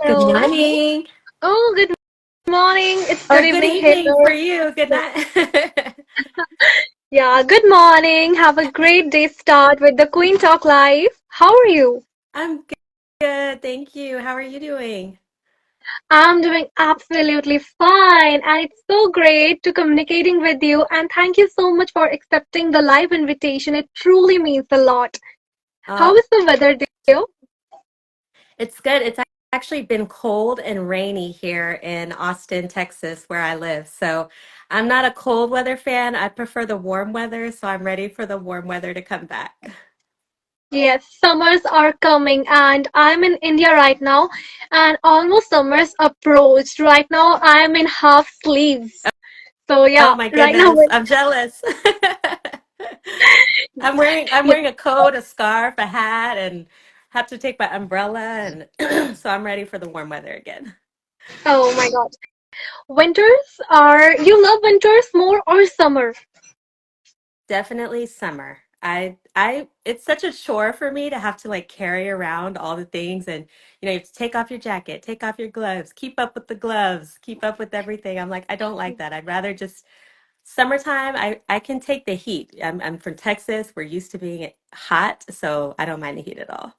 Good Hello. morning Oh, good morning. It's good or good evening here. evening for you. Good night. Yeah, good morning. Have a great day start with the Queen Talk Live. How are you? I'm good. Thank you. How are you doing? I'm doing absolutely fine, and it's so great to communicating with you. And thank you so much for accepting the live invitation. It truly means a lot. How Uh, is the weather there? it's good. It's actually been cold and rainy here in Austin, Texas, where I live. So I'm not a cold weather fan. I prefer the warm weather. So I'm ready for the warm weather to come back. Yes, summers are coming, and I'm in India right now, and almost summers approached. Right now, I'm in half sleeves. So Oh yeah, my right now, goodness. I'm jealous. I'm wearing a coat, a scarf, a hat, and have to take my umbrella and so I'm ready for the warm weather again. oh my God, winters are you love winters more or summer? Definitely summer. I it's such a chore for me to have to like carry around all the things and you have to take off your jacket, take off your gloves, keep up with the gloves, keep up with everything. I'm like, I don't like that. I'd rather just summertime. I can take the heat. I'm from Texas. We're used to being hot, so I don't mind the heat at all.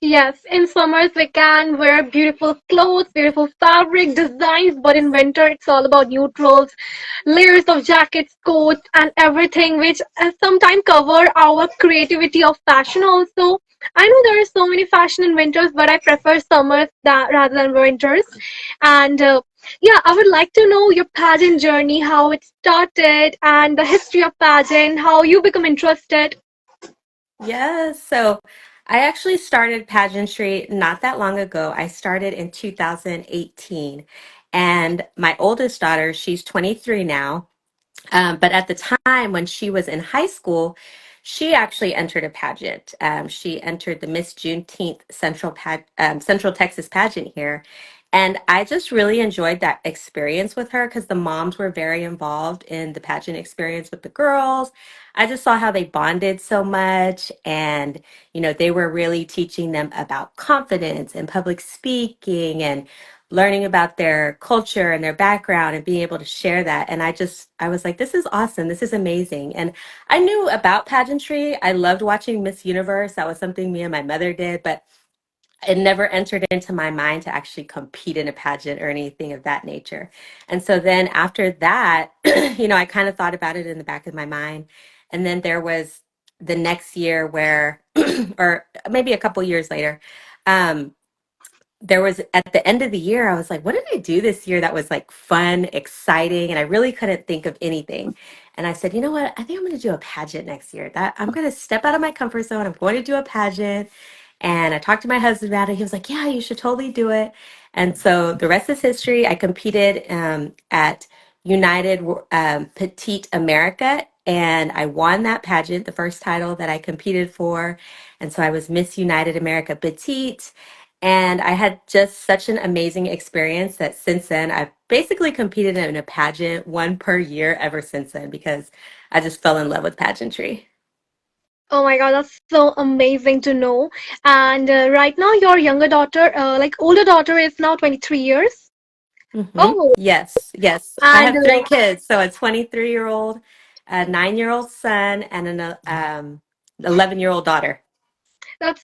Yes, in summers we can wear beautiful clothes, beautiful fabric designs, but in winter it's all about neutrals, layers of jackets, coats, and everything, which sometimes cover our creativity of fashion also. I know there are so many fashion in winters, but I prefer summers rather than winters. And yeah, I would like to know your pageant journey, how it started, and the history of pageant, how you become interested. Yes. So I actually started pageantry not that long ago. I started in 2018. And my oldest daughter, she's 23 now. But at the time when she was in high school, she actually entered a pageant. She entered the Miss Juneteenth Central Texas pageant here. And I just really enjoyed that experience with her because the moms were very involved in the pageant experience with the girls. I just saw how they bonded so much. And, they were really teaching them about confidence and public speaking and learning about their culture and their background and being able to share that. And I was like, this is awesome. This is amazing. And I knew about pageantry. I loved watching Miss Universe. That was something me and my mother did, but it never entered into my mind to actually compete in a pageant or anything of that nature. And so then after that, I kind of thought about it in the back of my mind. And then there was the next year where, or maybe a couple years later, um, there was at the end of the year, I was like, what did I do this year that was like fun, exciting? And I really couldn't think of anything. And I said, you know what? I think I'm going to do a pageant next year. That I'm going to step out of my comfort zone. I'm going to do a pageant. And I talked to my husband about it. He was like, yeah, you should totally do it. And so the rest is history. I competed at United Petite America. And I won that pageant, the first title that I competed for. And so I was Miss United America Petite. And I had just such an amazing experience that since then, I've basically competed in a pageant, one per year ever since then, because I just fell in love with pageantry. Oh my God, that's so amazing to know. And right now, your younger daughter, like older daughter, is now 23 years. Oh, Yes, yes. I and have three kids. So a 23-year-old, a 9-year-old son, and an 11-year-old daughter. that's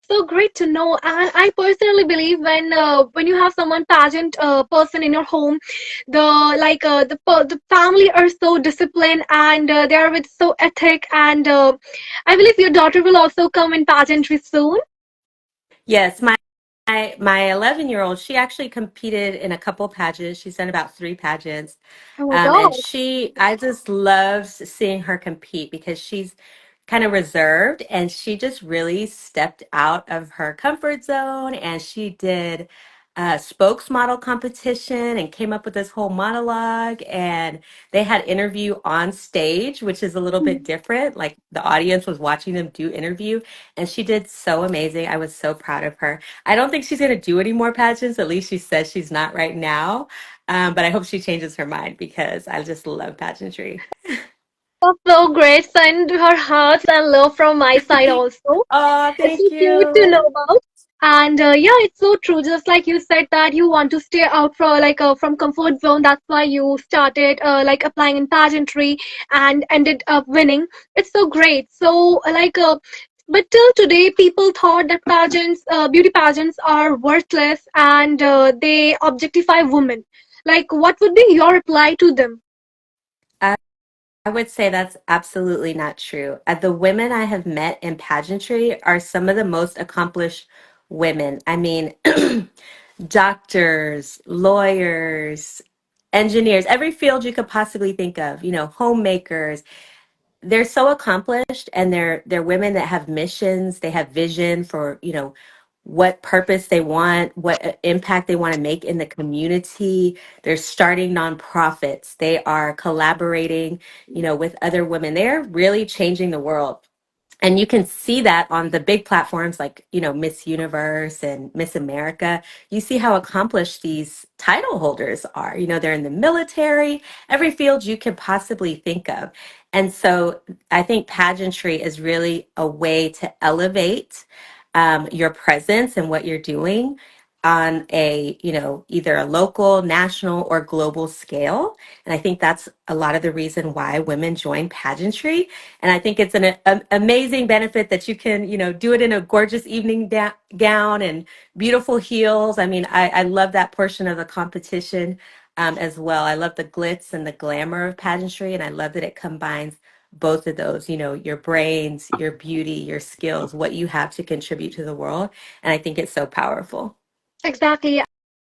so great to know. And I personally believe when you have someone pageant person in your home, the family are so disciplined and they are with so ethic. And I believe your daughter will also come in pageantry soon. Yes, my 11-year-old, she actually competed in a couple pageants. She's done about three pageants. Oh my And God. I just love seeing her compete because she's kind of reserved and she just really stepped out of her comfort zone and she did a spokesmodel competition and came up with this whole monologue and they had interview on stage, which is a little bit different. Like the audience was watching them do interview and she did so amazing. I was so proud of her. I don't think she's going to do any more pageants. At least she says she's not right now. But I hope she changes her mind because I just love pageantry. That's so great. Send her hearts and love from my side also. Oh, It's thank so cute to you. know about. And yeah, it's so true. Just like you said that you want to stay out from from comfort zone. That's why you started like applying in pageantry and ended up winning. It's so great. So but till today, people thought that beauty pageants are worthless and they objectify women. Like, what would be your reply to them? I, I would say that's absolutely not true. The women I have met in pageantry are some of the most accomplished women. I mean, doctors, lawyers, engineers, every field you could possibly think of, homemakers. They're so accomplished, and they're women that have missions, they have vision for, what purpose they want, what impact they want to make in the community. They're starting nonprofits. They are collaborating, with other women. They're really changing the world. And you can see that on the big platforms like, Miss Universe and Miss America. You see how accomplished these title holders are. They're in the military, every field you could possibly think of. And so I think pageantry is really a way to elevate your presence and what you're doing on a, either a local, national, or global scale. And I think that's a lot of the reason why women join pageantry. And I think it's an amazing benefit that you can, do it in a gorgeous evening gown and beautiful heels. I mean, I love that portion of the competition as well. I love the glitz and the glamour of pageantry, and I love that it combines both of those, your brains, your beauty, your skills, what you have to contribute to the world. And I think it's so powerful. Exactly.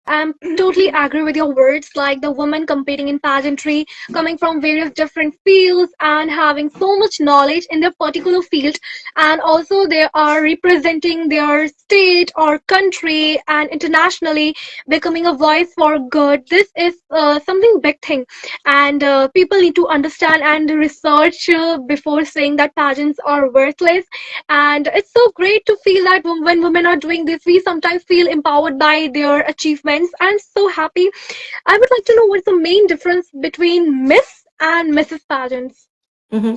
I'm totally agree with your words, like the women competing in pageantry, coming from various different fields and having so much knowledge in their particular field. And also they are representing their state or country and internationally becoming a voice for good. This is something big thing. And people need to understand and research before saying that pageants are worthless. And it's so great to feel that when women are doing this, we sometimes feel empowered by their achievements. I'm so happy. I would like to know what's the main difference between Miss and Mrs. pageants. Hmm.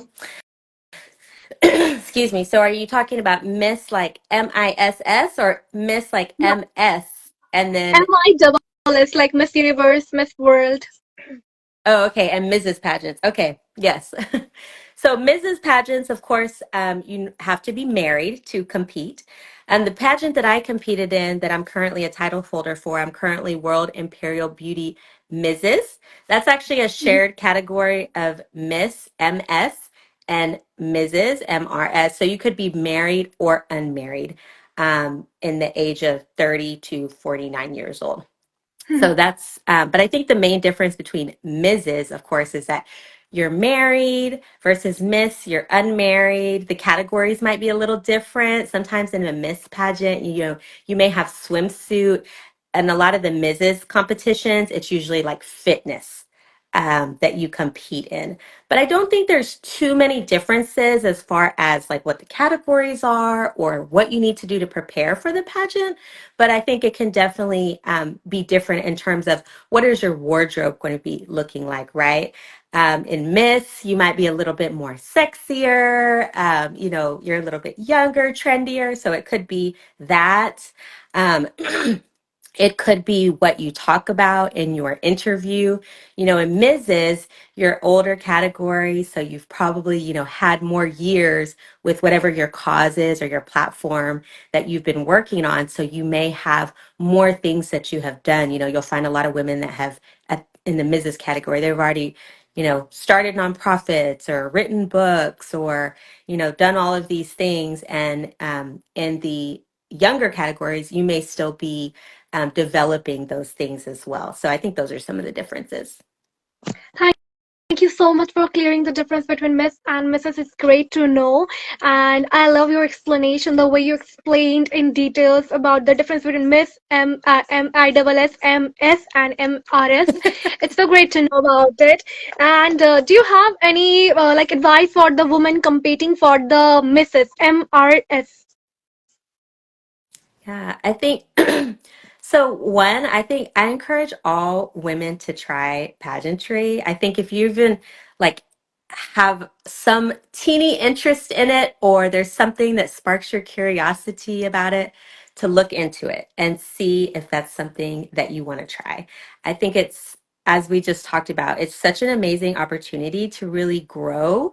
Excuse me. So are you talking about Miss like MISS or Miss like No, MS? And then MISS, like Miss Universe, Miss World. Oh, okay. And Mrs. Pageants. Okay. Yes. So Mrs. Pageants, of course, you have to be married to compete. And the pageant that I competed in, that I'm currently a title holder for, I'm currently World Imperial Beauty Mrs. That's actually a shared category of Miss MS and Mrs. MRS. So you could be married or unmarried in the age of 30 to 49 years old. So but I think the main difference between Mrs., of course, is that you're married versus Miss, you're unmarried. The categories might be a little different. Sometimes in a Miss pageant, you may have swimsuit, and a lot of the Mrs. competitions, it's usually like fitness that you compete in. But I don't think there's too many differences as far as like what the categories are or what you need to do to prepare for the pageant. But I think it can definitely be different in terms of what is your wardrobe going to be looking like, right? In Miss, you might be a little bit more sexier. You're a little bit younger, trendier. So it could be that. Um, It could be what you talk about in your interview. In Mrs., your older category, so you've probably, had more years with whatever your cause is or your platform that you've been working on. So you may have more things that you have done. You'll find a lot of women that have in the Mrs. category, they've already, started nonprofits or written books or, done all of these things. And in the younger categories, you may still be developing those things as well. So I think those are some of the differences. Thank you so much for clearing the difference between Miss and Mrs. It's great to know. And I love your explanation, the way you explained in details about the difference between Miss, MISS, MS, and MRS. It's so great to know about it. And do you have any like advice for the woman competing for the Mrs. MRS? Yeah, I think so. One, I think I encourage all women to try pageantry. I think if you even like have some teeny interest in it, or there's something that sparks your curiosity about it, to look into it and see if that's something that you want to try. I think it's, as we just talked about, it's such an amazing opportunity to really grow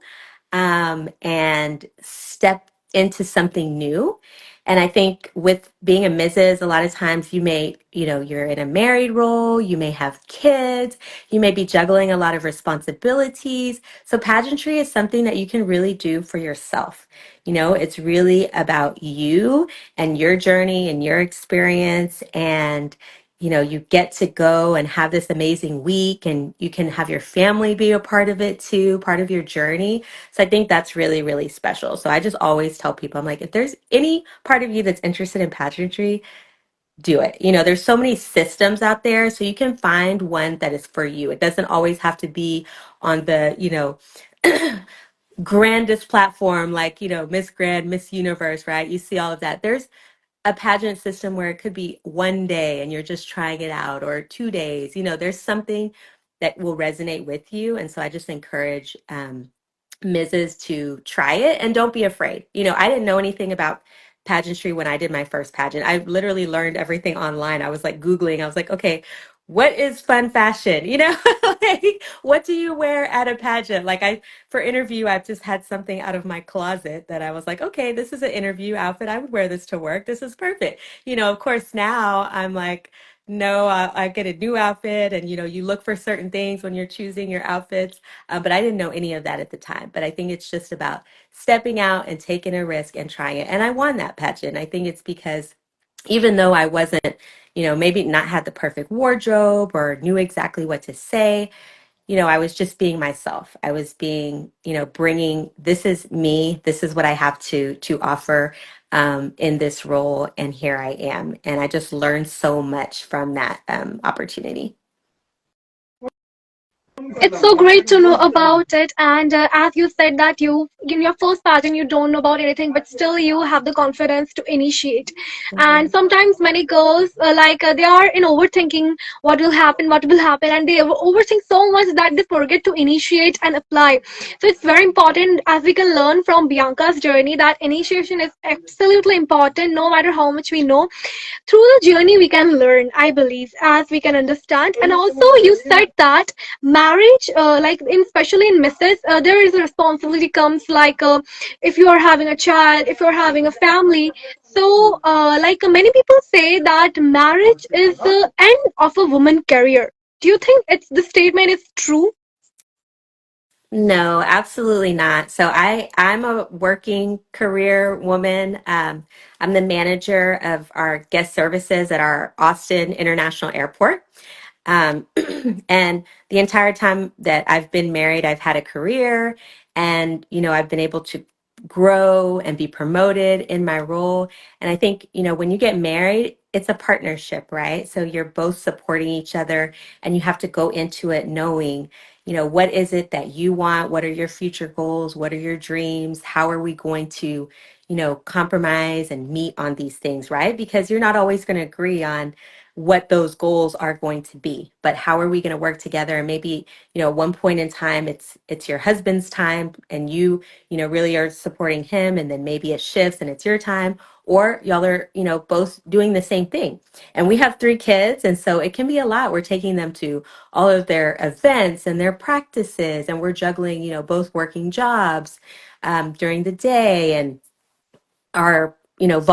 and step into something new. And I think with being a Mrs., a lot of times you may, you're in a married role, you may have kids, you may be juggling a lot of responsibilities. So pageantry is something that you can really do for yourself. It's really about you and your journey and your experience. And you get to go and have this amazing week, and you can have your family be a part of it too, part of your journey. So I think that's really, really special. So I just always tell people, I'm like, if there's any part of you that's interested in pageantry, do it. There's so many systems out there, so you can find one that is for you. It doesn't always have to be on the, grandest platform like, Miss Grand, Miss Universe, right? You see all of that. There's a pageant system where it could be one day and you're just trying it out, or 2 days. There's something that will resonate with you. And so I just encourage Mrs. to try it, and don't be afraid. I didn't know anything about pageantry when I did my first pageant. I literally learned everything online. I was like Googling, I was like, okay, what is fun fashion? Like, what do you wear at a pageant? Like, for interview, I've just had something out of my closet that I was like, okay, this is an interview outfit. I would wear this to work. This is perfect. Of course, now I'm like, no, I get a new outfit, and you look for certain things when you're choosing your outfits. But I didn't know any of that at the time. But I think it's just about stepping out and taking a risk and trying it. And I won that pageant. I think it's because even though I wasn't, maybe not had the perfect wardrobe or knew exactly what to say, I was just being myself. I was being, bringing, this is me. This is what I have to offer in this role. And here I am. And I just learned so much from that opportunity. It's so great to know about it. And as you said that you, in your first pageant, you don't know about anything, but still you have the confidence to initiate. And Mhm. sometimes many girls, they are in overthinking what will happen, and they overthink so much that they forget to initiate and apply. So it's very important, as we can learn from Bianca's journey, that initiation is absolutely important, no matter how much we know. Through the journey we can learn, I believe, as we can understand. And also you said that marriage, especially in misses, there is a responsibility comes, if you are having a child, if you're having a family. So many people say that marriage is the end of a woman career. Do you think it's the statement is true? No, absolutely not. So I'm a working career woman. I'm the manager of our guest services at our Austin International Airport. Um, and the entire time that I've been married, I've had a career, and, I've been able to grow and be promoted in my role. And I think, when you get married, it's a partnership, right? So you're both supporting each other, and you have to go into it knowing, what is it that you want? What are your future goals? What are your dreams? How are we going to, compromise and meet on these things, right? Because you're not always going to agree on what those goals are going to be, but how are we going to work together? And maybe, at one point in time, it's your husband's time, and really are supporting him, and then maybe it shifts and it's your time, or y'all are, both doing the same thing. And we have 3 kids, and so it can be a lot. We're taking them to all of their events and their practices, and we're juggling, both working jobs during the day, and our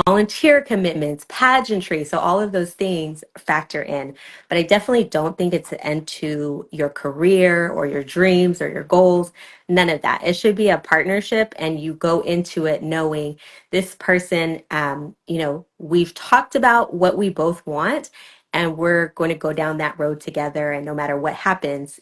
volunteer commitments, pageantry. So all of those things factor in. But I definitely don't think it's the end to your career or your dreams or your goals. None of that. It should be a partnership, and you go into it knowing this person, we've talked about what we both want, and we're going to go down that road together. And no matter what happens,